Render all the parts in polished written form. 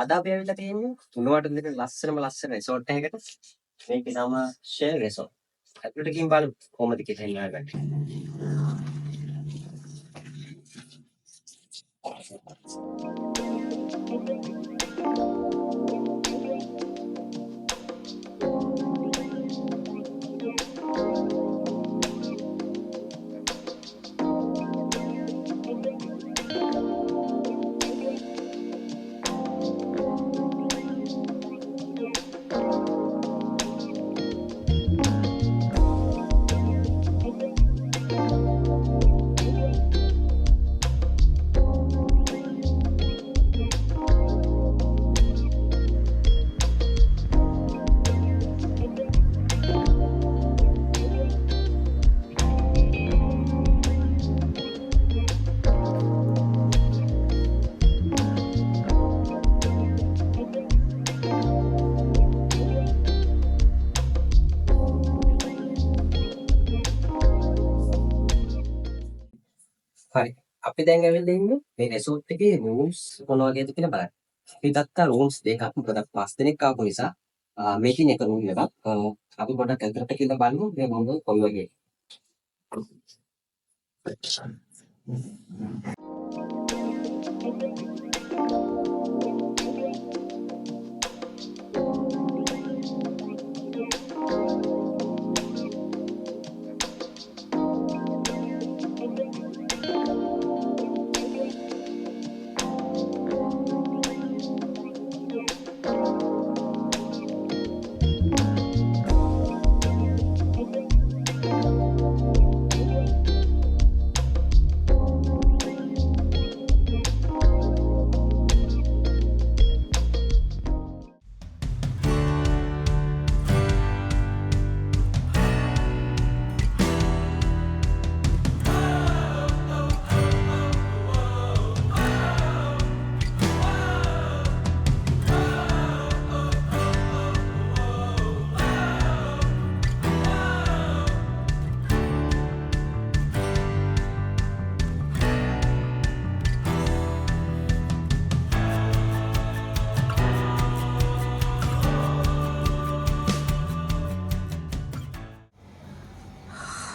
අද අපි ඇවිල්ලා තියෙන්නේ උණුවටු දෙක ලස්සන රිසෝට් එකකට. මේකේ නම ෂෙල් රිසෝට්. ඇතුළට ගිහින් බලමු කොහොමද කියලා හොයාගන්නේ. හරි. අපි දැන් ඇවිල්ලා ඉන්නේ මේ රිසෝට් එකේ රූම්ස් මොන වගේද කියලා බලන්න. අපි ගත්තා රූම්ස් දෙකක්. මොකද 5 දෙනෙක් ආපු නිසා මේකින් එක රූම් එකක්. අපි පොඩ්ඩක් ඇතුළට කියලා බලමු මේ මොනවද කොයි වගේ.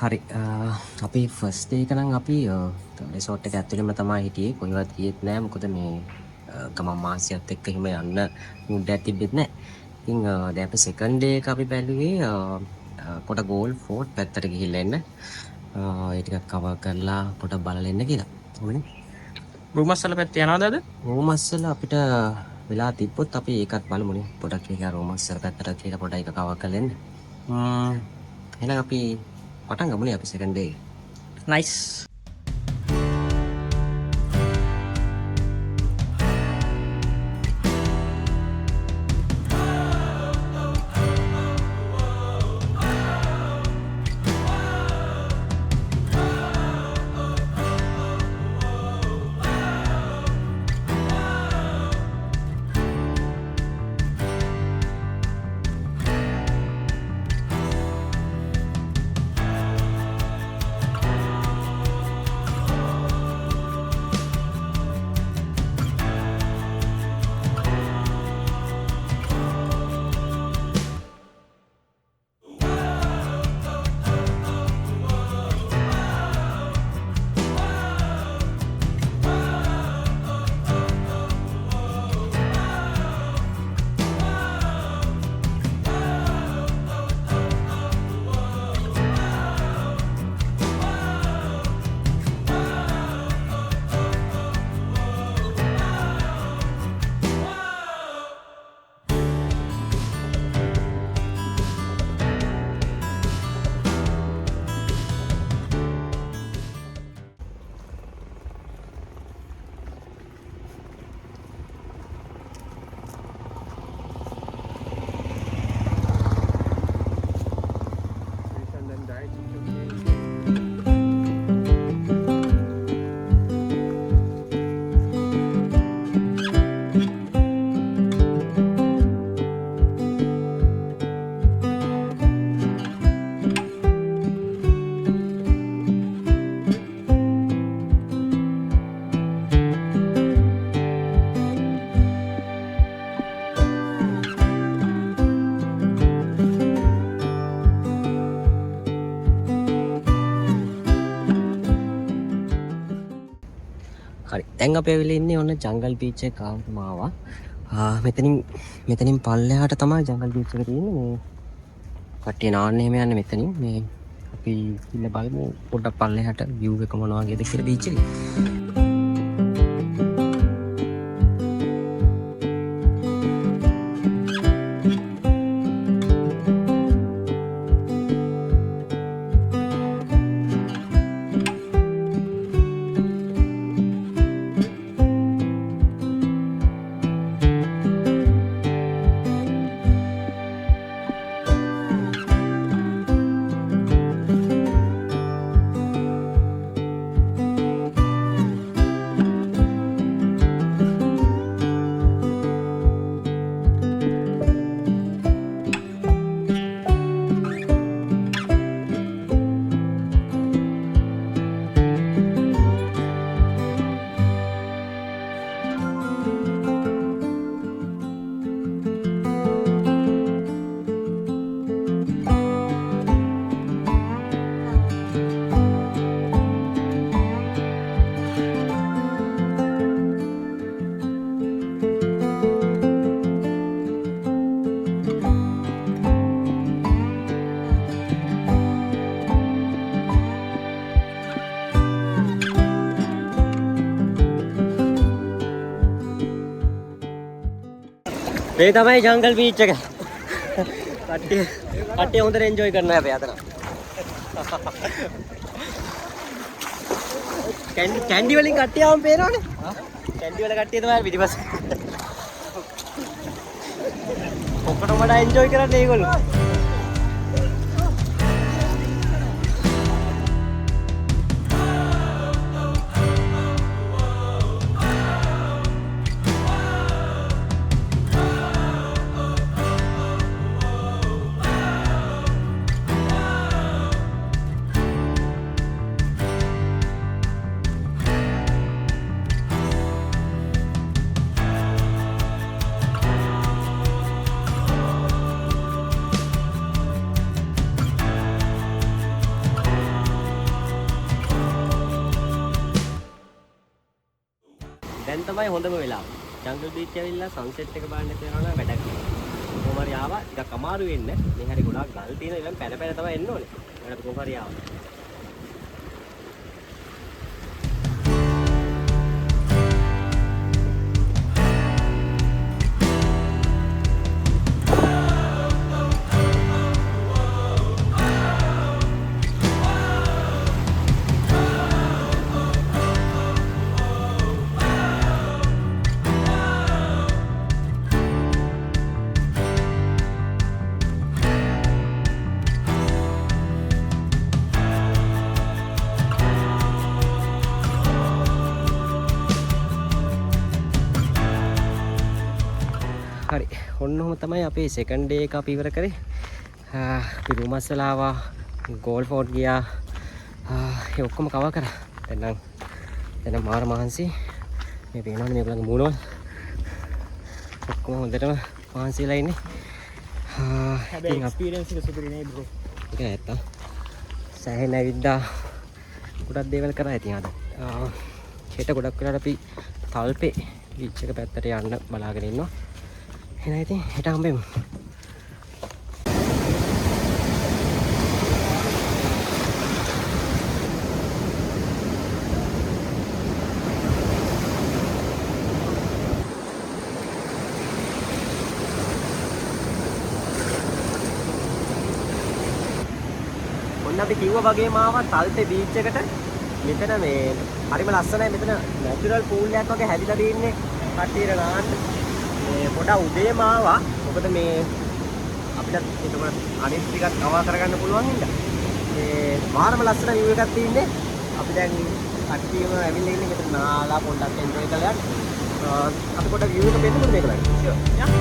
හරි අපි ෆස්ට් එක නම් අපි රිසෝට් එක ඇතුළේම තමයි හිටියේ. කොහෙවත් ගියෙත් නෑ. මොකද මේ ගමන් මාසියත් එක්ක හිම යන්න මුඩ් එකක් තිබෙත් නෑ. ඉතින් දැන් අපි සෙකන්ඩ් ඩේ එක අපි බැලුවේ පොඩ ගෝල් ෆෝර්ට් පැත්තට ගිහිල්ලා එන්න. ඒ ටිකක් කවර් කරලා පොඩ බලලා එන්න කියලා. ඕනේ. රූමස්සල පැත්තේ යනවද අද? රෝමස්සල අපිට වෙලා තිබ්බොත් අපි ඒකත් බලමුනේ. පොඩක් ඒක රෝමස්සල පැත්තට කියලා පොඩ එක කවර් කරලා එන්න. එහෙනම් අපි පටන් ගමුනේ අපි සෙකන්ඩ් ඩේ. නයිස්. දැන් අපි ඇවිල්ලා ඉන්නේ ඔන්න ජංගල් බීච් එක ආවම ආවා. මෙතනින් පල්ලෙහාට තමයි ජංගල් බීච් එක තියෙන්නේ. මේ කට්ටිය නාන්න එහෙම යන්නේ මෙතනින්. මේ අපි ඉන්න බලමු පොඩ්ඩක් පල්ලෙහාට view එක මොන වගේද කියලා බීච් එකේ. මේ තමයි ජංගල් බීච් එක. කට්ටිය හොඳට එන්ජොයි කරනවා හැබැයි අතන. කැන්ඩි වලින් කට්ටිය ආවම පේනවනේ. කැන්ඩි වල කට්ටිය තමයි පිටිපස්සේ. ඔක්කොටම වඩා එන්ජොයි කරන්නේ ඒගොල්ලෝ. දැන් තමයි හොඳම වෙලාව. ජංගල් බීච් ඇවිල්ලා සන්සෙට් එක බලන්න යනවා නම් වැඩක් නෑ. කොහොම හරි ආවා ටිකක් අමාරු වෙන්න. මේ හැරි ගොඩාක් ගල් තියෙන ඉතින් පැන පැන තමයි එන්න ඕනේ. ඒකට කොහොම හරි ආවා. හරි ඔන්න ඔහම තමයි අපේ සෙකන්ඩ් ඩේ එක අපි ඉවර කරේ. අපි රූමස් වල ආවා, ගෝල් ෆෝර්ට් ගියා. ඒ ඔක්කොම කවර් කරා. දැන් මාර මහන්සි. මේ පේනවනේ මේගොල්ලන්ගේ මූණවල. ඔක්කොම හොඳටම මහන්සිලා ඉන්නේ. හැබැයි එක්ස්පීරියන්ස් එක සුපිරි නේ බ්‍රෝ. ඒක නැත්තම් සෑහෙන ඇවිද්දා ගොඩක් දේවල් කරා ඉතින් අද. හෙට ගොඩක් වෙලාවට අපි තල්පේ බීච් එක පැත්තට යන්න බලාගෙන ඉන්නවා. එහෙනම් ඉතින් හෙට හම්බෙමු. ඔන්න අපි කිව්වා වගේම ආවා තල්පේ බීච් එකට. මෙතන මේ හරිම ලස්සනයි. මෙතන නැචරල් පූල් එකක් වගේ හැදිලා තියෙන්නේ. කට්ටියට නාන්න. මේ පොඩක් උදේම ආවා. මොකද මේ අපිට එතකොට අනිත් ටිකක් කවර් කරගන්න පුළුවන් හින්දා. මේ මාරම ලස්සන view එකක් තියෙන්නේ. අපි දැන් කට්ටියම ඇවිල්ලා ඉන්නේ මෙතන නාලා පොඩ්ඩක් එන්ජොයි කරලා යන්න. අපි පොඩ්ඩක් view එක පෙන්නමුද මේකලයි? ෂුවර්. යා.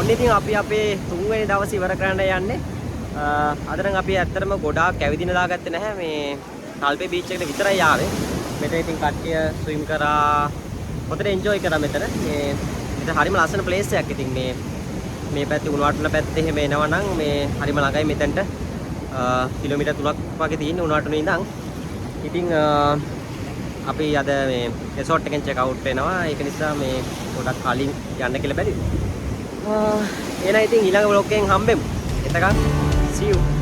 ඔන්න ඉතින් අපි අපේ 3 වෙනි දවසේ ඉවර කරන්න යන්නේ. අද නම් අපි ඇත්තටම ගොඩාක් ඇවිදින දාගත්තේ නැහැ. මේ තල්පේ බීච් එකට විතරයි ආවේ. මෙතන ඉතින් කට්ටිය ස්විම් කරා හොඳට එන්ජොයි කරා මෙතන. මෙතන හරිම ලස්සන ප්ලේස් එකක්. ඉතින් මේ පැත්තේ උණුවටුන පැත්තේ එහෙම එනවා නම් මේ හරිම ළඟයි මෙතනට. කිලෝමීටර් 3ක් වගේ තියෙන උණුවටුනේ ඉඳන්. ඉතින් අපි අද මේ resort එකෙන් check out වෙනවා. ඒක නිසා මේ පොඩක් කලින් යන්න කියලා බැරි. එහෙනම් ඉතින් ඊළඟ vlog එකෙන් හම්බෙමු. එතකන් see you.